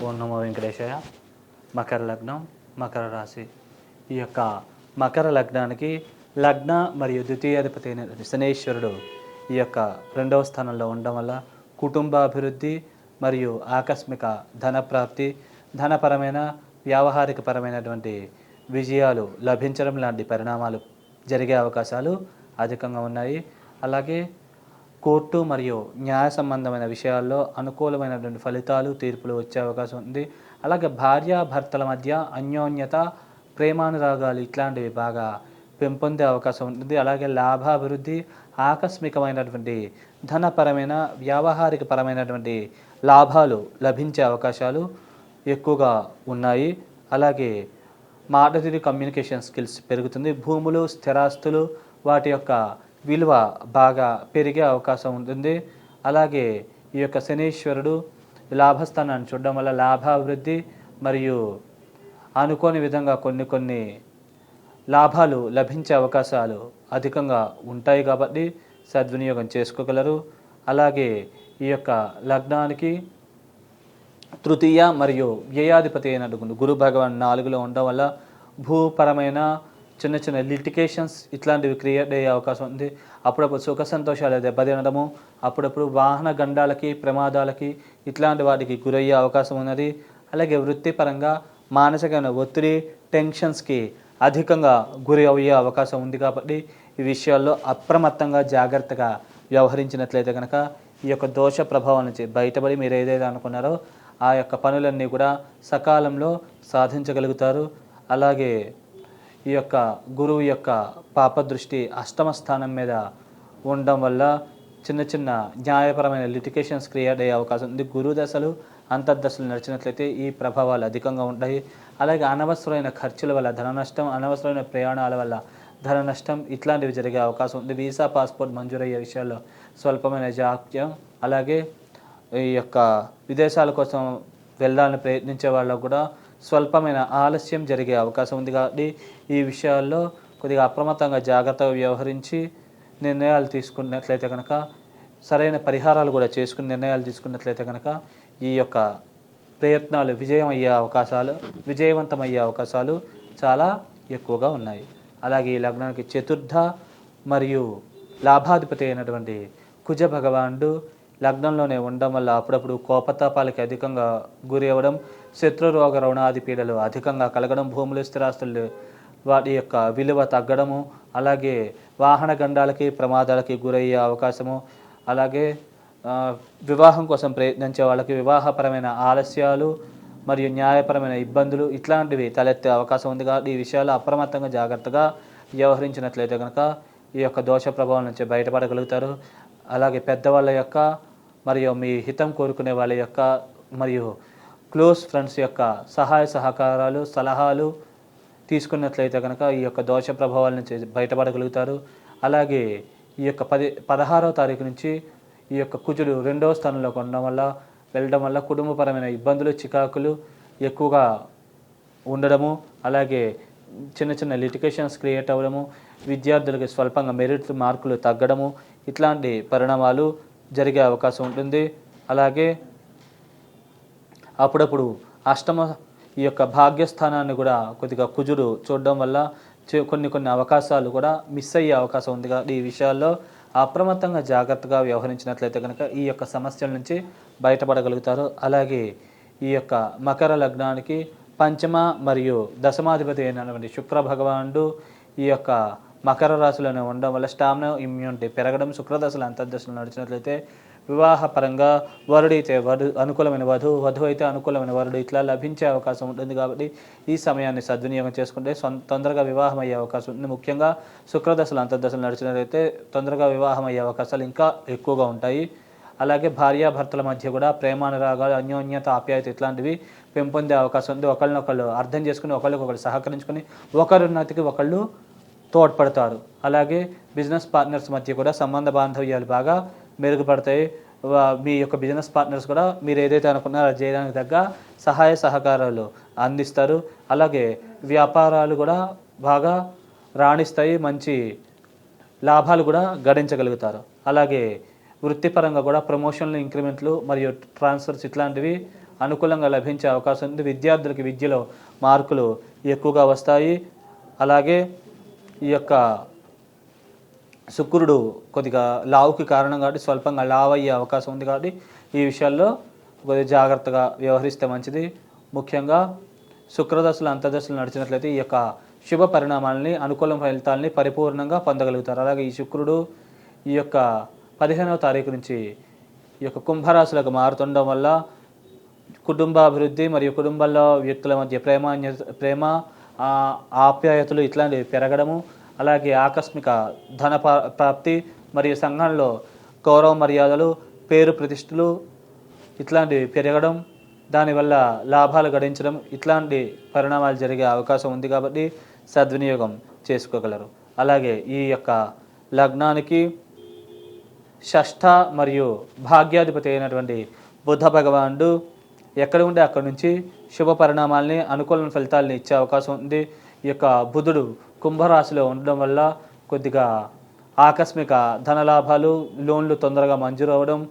ఓం నమో వెంకటేశాయ. మకర లగ్నం, మకర రాశి. ఈ యొక్క మకర లగ్నానికి లగ్న మరియు ద్వితీయాధిపతి అయినటువంటి శనేశ్వరుడు ఈ యొక్క 2వ స్థానంలో ఉండడం వల్ల కుటుంబాభివృద్ధి మరియు ఆకస్మిక ధనప్రాప్తి, ధనపరమైన వ్యావహారికపరమైనటువంటి విజయాలు లభించడం లాంటి పరిణామాలు జరిగే అవకాశాలు అధికంగా ఉన్నాయి. అలాగే కోర్టు మరియు న్యాయ సంబంధమైన విషయాల్లో అనుకూలమైనటువంటి ఫలితాలు, తీర్పులు వచ్చే అవకాశం ఉంది. అలాగే భార్యాభర్తల మధ్య అన్యోన్యత, ప్రేమానురాగాలు ఇట్లాంటివి బాగా పెంపొందే అవకాశం ఉంటుంది. అలాగే లాభాభివృద్ధి, ఆకస్మికమైనటువంటి ధనపరమైన వ్యావహారికపరమైనటువంటి లాభాలు లభించే అవకాశాలు ఎక్కువగా ఉన్నాయి. అలాగే మాటతీరు కమ్యూనికేషన్ స్కిల్స్ పెరుగుతుంది. భూములు, స్థిరాస్తులు వాటి యొక్క విలువ బాగా పెరిగే అవకాశం ఉంటుంది. అలాగే ఈ యొక్క శనీశ్వరుడు లాభస్థానాన్ని చూడడం వల్ల లాభాభివృద్ధి మరియు అనుకోని విధంగా కొన్ని లాభాలు లభించే అవకాశాలు అధికంగా ఉంటాయి కాబట్టి సద్వినియోగం చేసుకోగలరు. అలాగే ఈ యొక్క లగ్నానికి తృతీయ మరియు వ్యయాధిపతి అయినటువంటి గురు భగవాన్ 4లో ఉండడం వల్ల భూపరమైన చిన్న లిటికేషన్స్ ఇట్లాంటివి క్రియేట్ అయ్యే అవకాశం ఉంది. అప్పుడప్పుడు సుఖ సంతోషాలు దెబ్బతినడము, అప్పుడప్పుడు వాహన గండాలకి, ప్రమాదాలకి ఇట్లాంటి వాటికి గురయ్యే అవకాశం ఉన్నది. అలాగే వృత్తిపరంగా మానసికమైన ఒత్తిడి, టెన్షన్స్కి అధికంగా గురి అయ్యే అవకాశం ఉంది. కాబట్టి ఈ విషయాల్లో అప్రమత్తంగా జాగ్రత్తగా వ్యవహరించినట్లయితే కనుక ఈ యొక్క దోష ప్రభావం నుంచి బయటపడి మీరు ఏదైతే అనుకున్నారో ఆ యొక్క పనులన్నీ కూడా సకాలంలో సాధించగలుగుతారు. అలాగే ఈ యొక్క గురువు యొక్క పాపదృష్టి అష్టమ స్థానం మీద ఉండడం వల్ల చిన్న న్యాయపరమైన లిటికేషన్స్ క్రియేట్ అయ్యే అవకాశం ఉంది. గురు దశలు, అంతర్దశలు నడిచినట్లయితే ఈ ప్రభావాలు అధికంగా ఉంటాయి. అలాగే అనవసరమైన ఖర్చుల వల్ల ధన నష్టం, అనవసరమైన ప్రయాణాల వల్ల ధన నష్టం ఇట్లాంటివి జరిగే అవకాశం ఉంది. వీసా, పాస్పోర్ట్ మంజూరయ్యే విషయాల్లో స్వల్పమైన జాప్యం, అలాగే ఈ యొక్క విదేశాల కోసం వెళ్ళాలని ప్రయత్నించే వాళ్ళకు కూడా స్వల్పమైన ఆలస్యం జరిగే అవకాశం ఉంది. కాబట్టి ఈ విషయాల్లో కొద్దిగా అప్రమత్తంగా జాగ్రత్తగా వ్యవహరించి నిర్ణయాలు తీసుకున్నట్లయితే కనుక, సరైన పరిహారాలు కూడా చేసుకుని నిర్ణయాలు తీసుకున్నట్లయితే కనుక ఈ యొక్క ప్రయత్నాలు విజయవంతమయ్యే అవకాశాలు చాలా ఎక్కువగా ఉన్నాయి. అలాగే ఈ లగ్నానికి చతుర్థ మరియు లాభాధిపతి అయినటువంటి కుజ భగవానుడు లగ్నంలోనే ఉండడం వల్ల అప్పుడప్పుడు కోపతాపాలకి అధికంగా గురి అవ్వడం, శత్రురోగ రుణాది పీడలు అధికంగా కలగడం, భూములు, స్థిరాస్తులు వాటి యొక్క విలువ తగ్గడము, అలాగే వాహన గండాలకి, ప్రమాదాలకి గురయ్యే అవకాశము, అలాగే వివాహం కోసం ప్రయత్నించే వాళ్ళకి వివాహపరమైన ఆలస్యాలు మరియు న్యాయపరమైన ఇబ్బందులు ఇట్లాంటివి తలెత్తే అవకాశం ఉంది. కాబట్టి ఈ విషయాలు అప్రమత్తంగా జాగ్రత్తగా వ్యవహరించినట్లయితే కనుక ఈ యొక్క దోష ప్రభావం నుంచి బయటపడగలుగుతారు. అలాగే పెద్దవాళ్ళ యొక్క మరియు మీ హితం కోరుకునే వాళ్ళ యొక్క మరియు క్లోజ్ ఫ్రెండ్స్ యొక్క సహాయ సహకారాలు, సలహాలు తీసుకున్నట్లయితే కనుక ఈ యొక్క దోష ప్రభావాల నుంచి బయటపడగలుగుతారు. అలాగే ఈ యొక్క 16వ తారీఖు నుంచి ఈ యొక్క కుజుడు 2వ స్థానంలోకి వెళ్ళడం వల్ల కుటుంబపరమైన ఇబ్బందులు, చికాకులు ఎక్కువగా ఉండడము, అలాగే చిన్న లిటికేషన్స్ క్రియేట్ అవ్వడము, విద్యార్థులకి స్వల్పంగా మెరిట్ మార్కులు తగ్గడము ఇట్లాంటి పరిణామాలు జరిగే అవకాశం ఉంటుంది. అలాగే అప్పుడప్పుడు అష్టమ ఈ యొక్క భాగ్యస్థానాన్ని కూడా కొద్దిగా కుజుడు చూడడం వల్ల కొన్ని అవకాశాలు కూడా మిస్ అయ్యే అవకాశం ఉంది. కాబట్టి ఈ విషయాల్లో అప్రమత్తంగా జాగ్రత్తగా వ్యవహరించినట్లయితే కనుక ఈ యొక్క సమస్యల నుంచి బయటపడగలుగుతారు. అలాగే ఈ యొక్క మకర లగ్నానికి పంచమ మరియు దశమాధిపతి అయినటువంటి శుక్ర భగవానుడు ఈ యొక్క మకర రాశిలోనే ఉండడం వల్ల స్టామినా, ఇమ్యూనిటీ పెరగడం, శుక్రదశలు, అంతర్దశలు నడిచినట్లయితే వివాహపరంగా వరుడైతే అనుకూలమైన వధువు అయితే అనుకూలమైన వరుడు ఇట్లా లభించే అవకాశం ఉంటుంది. కాబట్టి ఈ సమయాన్ని సద్వినియోగం చేసుకుంటే తొందరగా వివాహం అయ్యే అవకాశం ఉంటుంది. ముఖ్యంగా శుక్రదశలు, అంతర్దశలు నడిచినట్లయితే తొందరగా వివాహం అయ్యే అవకాశాలు ఇంకా ఎక్కువగా ఉంటాయి. అలాగే భార్యాభర్తల మధ్య కూడా ప్రేమానురాగాలు, అన్యోన్యత, ఆప్యాయత ఇట్లాంటివి పెంపొందే అవకాశం ఉంది. ఒకళ్ళనొకళ్ళు అర్థం చేసుకుని, ఒకళ్ళకొకళ్ళు సహకరించుకొని ఒకరున్నతికి ఒకళ్ళు తోడ్పడతారు. అలాగే బిజినెస్ పార్ట్నర్స్ మధ్య కూడా సంబంధ బాంధవ్యాలు బాగా మెరుగుపడతాయి. మీ యొక్క బిజినెస్ పార్ట్నర్స్ కూడా మీరు ఏదైతే అనుకున్నారో అది చేయడానికి తగ్గ సహాయ సహకారాలు అందిస్తారు. అలాగే వ్యాపారాలు కూడా బాగా రాణిస్తాయి, మంచి లాభాలు కూడా గడించగలుగుతారు. అలాగే వృత్తిపరంగా కూడా ప్రమోషన్లు, ఇంక్రిమెంట్లు మరియు ట్రాన్స్ఫర్స్ ఇట్లాంటివి అనుకూలంగా లభించే అవకాశం ఉంది. విద్యార్థులకి విద్యలో మార్కులు ఎక్కువగా వస్తాయి. అలాగే ఈ యొక్క శుక్రుడు కొద్దిగా లావుకి కారణం కాబట్టి స్వల్పంగా లావు అయ్యే అవకాశం ఉంది. కాబట్టి ఈ విషయాల్లో కొద్దిగా జాగ్రత్తగా వ్యవహరిస్తే మంచిది. ముఖ్యంగా శుక్రదశలు అంతర్దశలు నడిచినట్లయితే ఈ యొక్క శుభ పరిణామాలని అనుకూల ఫలితాలని పరిపూర్ణంగా పొందగలుగుతారు. అలాగే ఈ శుక్రుడు ఈ యొక్క 15వ తారీఖు నుంచి ఈ యొక్క కుంభరాశులకు మారుతుండడం వల్ల కుటుంబాభివృద్ధి మరియు కుటుంబంలో వ్యక్తుల మధ్య ప్రేమ ఆప్యాయతలు ఇట్లాంటివి పెరగడము, అలాగే ఆకస్మిక ధన ప్రాప్తి మరియు సంఘంలో గౌరవ మర్యాదలు పేరు ప్రతిష్టలు ఇట్లాంటివి పెరగడం, దానివల్ల లాభాలు గడించడం ఇట్లాంటి పరిణామాలు జరిగే అవకాశం ఉంది. కాబట్టి సద్వినియోగం చేసుకోగలరు. అలాగే ఈ యొక్క లగ్నానికి షష్ఠ మరియు భాగ్యాధిపతి అయినటువంటి బుధ భగవానుడు ఎక్కడ ఉంటే అక్కడి నుంచి శుభ పరిణామాలని అనుకూల ఫలితాలని ఇచ్చే అవకాశం ఉంది. ఈ యొక్క బుధుడు కుంభరాశిలో ఉండడం వల్ల కొద్దిగా ఆకస్మిక ధనలాభాలు, లోన్లు తొందరగా మంజూరు అవ్వడం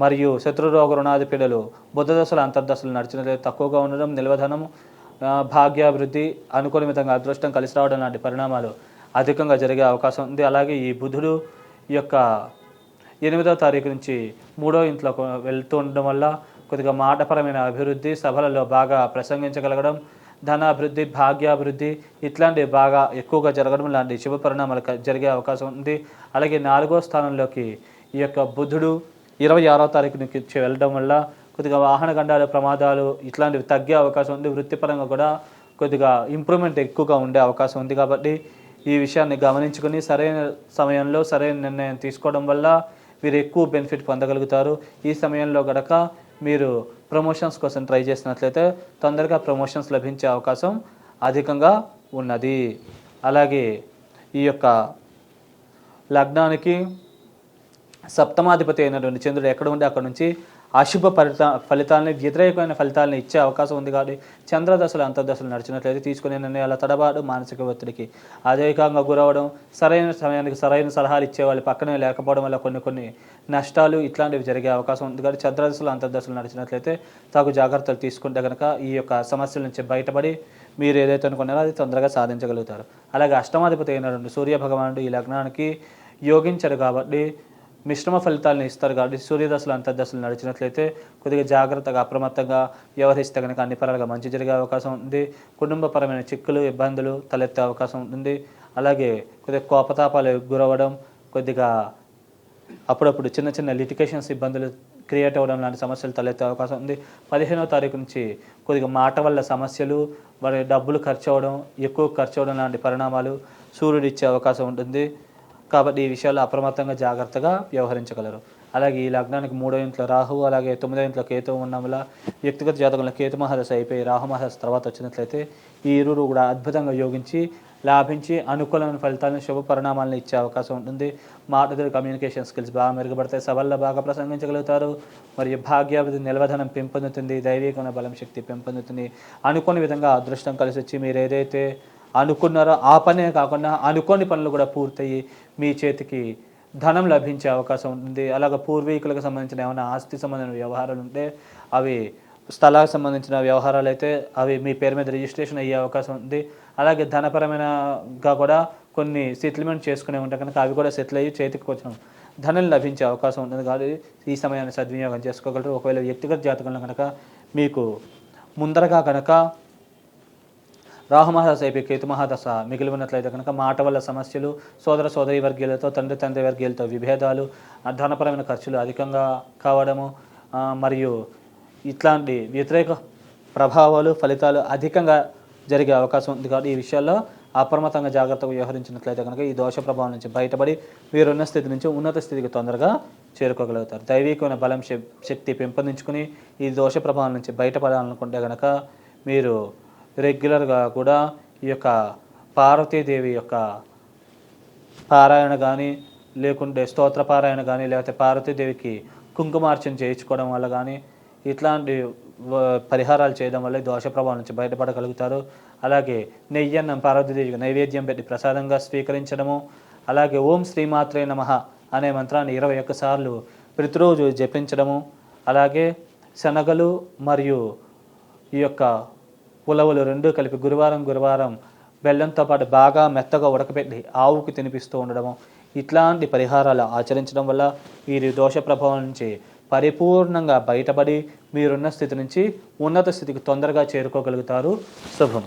మరియు శత్రురోగ రుణాది పీడలు బుధ దశలు అంతర్దశలు నడిచినట్లయితే తక్కువగా ఉండడం, నిల్వధనం, భాగ్యాభివృద్ధి, అనుకూల విధంగా అదృష్టం కలిసి రావడం లాంటి పరిణామాలు అధికంగా జరిగే అవకాశం ఉంది. అలాగే ఈ బుధుడు ఈ యొక్క 8వ తారీఖు నుంచి 3వ ఇంట్లోకి వెళ్తూ ఉండడం వల్ల కొద్దిగా మాటపరమైన అభివృద్ధి, సభలలో బాగా ప్రసంగించగలగడం, ధనాభివృద్ధి, భాగ్యాభివృద్ధి ఇట్లాంటివి బాగా ఎక్కువగా జరగడం లాంటి శుభ పరిణామాలు జరిగే అవకాశం ఉంది. అలాగే 4వ స్థానంలోకి ఈ యొక్క బుధుడు 26వ తారీఖు నుంచి వెళ్ళడం వల్ల కొద్దిగా వాహన గండాలు, ప్రమాదాలు ఇట్లాంటివి తగ్గే అవకాశం ఉంది. వృత్తిపరంగా కూడా కొద్దిగా ఇంప్రూవ్మెంట్ ఎక్కువగా ఉండే అవకాశం ఉంది. కాబట్టి ఈ విషయాన్ని గమనించుకొని సరైన సమయంలో సరైన నిర్ణయం తీసుకోవడం వల్ల వీరు ఎక్కువ బెనిఫిట్ పొందగలుగుతారు. ఈ సమయంలో గనక మీరు ప్రమోషన్స్ కోసం ట్రై చేసినట్లయితే తొందరగా ప్రమోషన్స్ లభించే అవకాశం అధికంగా ఉన్నది. అలాగే ఈ యొక్క లగ్నానికి సప్తమాధిపతి అయినటువంటి చంద్రుడు ఎక్కడ ఉంటే అక్కడ నుంచి అశుభ ఫలితాలని, వ్యతిరేకమైన ఫలితాలను ఇచ్చే అవకాశం ఉంది. కాబట్టి చంద్రదశలు అంతర్దశలు నడిచినట్లయితే తీసుకునే నిర్ణయాల తడబాటు, మానసిక ఒత్తిడికి అధికంగా గురవడం, సరైన సమయానికి సరైన సలహాలు ఇచ్చేవాళ్ళు పక్కనే లేకపోవడం వల్ల కొన్ని నష్టాలు ఇట్లాంటివి జరిగే అవకాశం ఉంది. కాబట్టి చంద్రదశలు అంతర్దశలు నడిచినట్లయితే తగు జాగ్రత్తలు తీసుకుంటే కనుక ఈ యొక్క సమస్యల నుంచి బయటపడి మీరు ఏదైతే అనుకున్నారో అది తొందరగా సాధించగలుగుతారు. అలాగే అష్టమాధిపతి అయినటువంటి సూర్య భగవానుడు ఈ లగ్నానికి యోగించడు కాబట్టి మిశ్రమ ఫలితాలను ఇస్తారు. కాబట్టి సూర్యదశలు అంతర్దశలు నడిచినట్లయితే కొద్దిగా జాగ్రత్తగా అప్రమత్తంగా వ్యవహరిస్తే కనుక అన్ని పరాలుగా మంచి జరిగే అవకాశం ఉంది. కుటుంబపరమైన చిక్కులు, ఇబ్బందులు తలెత్తే అవకాశం ఉంటుంది. అలాగే కొద్దిగా కోపతాపాలు గురవడం, కొద్దిగా అప్పుడప్పుడు చిన్న లిటికేషన్స్ ఇబ్బందులు క్రియేట్ అవ్వడం లాంటి సమస్యలు తలెత్తే అవకాశం ఉంది. 15వ తారీఖు నుంచి కొద్దిగా మాట వల్ల సమస్యలు, మరి డబ్బులు ఖర్చు అవ్వడం, ఎక్కువ ఖర్చు అవ్వడం లాంటి పరిణామాలు సూర్యుడు ఇచ్చే అవకాశం ఉంటుంది. కాబట్టి ఈ విషయాల్లో అప్రమత్తంగా జాగ్రత్తగా వ్యవహరించగలరు. అలాగే ఈ లగ్నానికి 3వ ఇంట్లో రాహు, అలాగే 9వ ఇంట్లో కేతువు ఉండడం వల్ల వ్యక్తిగత జాతకంలో కేతు మహాదశ అయిపోయి రాహు మహాదశ తర్వాత వచ్చినట్లయితే ఈ ఇరువురు కూడా అద్భుతంగా యోగించి లాభించి అనుకూలమైన ఫలితాలను, శుభ పరిణామాలను ఇచ్చే అవకాశం ఉంటుంది. మాటలు, కమ్యూనికేషన్ స్కిల్స్ బాగా మెరుగుపడతాయి. సభల్లో బాగా ప్రసంగించగలుగుతారు. మరియు భాగ్యాభివృద్ధి, నిల్వధనం పెంపొందుతుంది. దైవికమైన బలం శక్తి పెంపొందుతుంది. అనుకోని విధంగా అదృష్టం కలిసి వచ్చి మీరు ఏదైతే అనుకున్నారో ఆ పనే కాకుండా అనుకోని పనులు కూడా పూర్తయ్యి మీ చేతికి ధనం లభించే అవకాశం ఉంటుంది. అలాగే పూర్వీకులకు సంబంధించిన ఏమైనా ఆస్తి సంబంధించిన వ్యవహారాలు ఉంటే అవి, స్థలాలకు సంబంధించిన వ్యవహారాలు అయితే అవి మీ పేరు మీద రిజిస్ట్రేషన్ అయ్యే అవకాశం ఉంది. అలాగే ధనపరమైనగా కూడా కొన్ని సెటిల్మెంట్ చేసుకునే ఉంటాయి కనుక అవి కూడా సెటిల్ అయ్యి చేతికి కొంచెం ధనం లభించే అవకాశం ఉంటుంది. కాబట్టి ఈ సమయాన్ని సద్వినియోగం చేసుకోగలరు. ఒకవేళ వ్యక్తిగత జాతకంలో కనుక మీకు ముందరగా కనుక రాహు మహాదశ అయిపోయి కేతు మహాదశ మిగిలి ఉన్నట్లయితే కనుక మాట వల్ల సమస్యలు, సోదరి వర్గీయులతో, తండ్రి వర్గీయులతో విభేదాలు, ధనపరమైన ఖర్చులు అధికంగా కావడము మరియు ఇట్లాంటి వ్యతిరేక ప్రభావాలు, ఫలితాలు అధికంగా జరిగే అవకాశం ఉంది. కాబట్టి ఈ విషయాల్లో అప్రమత్తంగా జాగ్రత్తగా వ్యవహరించినట్లయితే కనుక ఈ దోష ప్రభావం నుంచి బయటపడి వీరున్న స్థితి నుంచి ఉన్నత స్థితికి తొందరగా చేరుకోగలుగుతారు. దైవికమైన బలం శక్తి పెంపొందించుకుని ఈ దోష ప్రభావం నుంచి బయటపడాలనుకుంటే కనుక మీరు రెగ్యులర్గా కూడా ఈ యొక్క పార్వతీదేవి యొక్క పారాయణ కానీ, లేకుంటే స్తోత్ర పారాయణ కానీ, లేకపోతే పార్వతీదేవికి కుంకుమార్చన చేయించుకోవడం వల్ల కానీ ఇట్లాంటి పరిహారాలు చేయడం వల్ల దోష ప్రభావం నుంచి బయటపడగలుగుతారు. అలాగే నెయ్యన్నం పార్వతీదేవికి నైవేద్యం పెట్టి ప్రసాదంగా స్వీకరించడము, అలాగే ఓం శ్రీమాత్రే నమః అనే మంత్రాన్ని 21 సార్లు ప్రతిరోజు జపించడము, అలాగే శనగలు మరియు ఈ యొక్క ఉలవలు రెండు కలిపి గురువారం బెల్లంతో పాటు బాగా మెత్తగా ఉడకబెట్టి ఆవుకి తినిపిస్తూ ఉండడము, ఇట్లాంటి పరిహారాలు ఆచరించడం వల్ల ఈ దోష ప్రభావం నుంచి పరిపూర్ణంగా బయటపడి మీరున్న స్థితి నుంచి ఉన్నత స్థితికి తొందరగా చేరుకోగలుగుతారు. శుభం.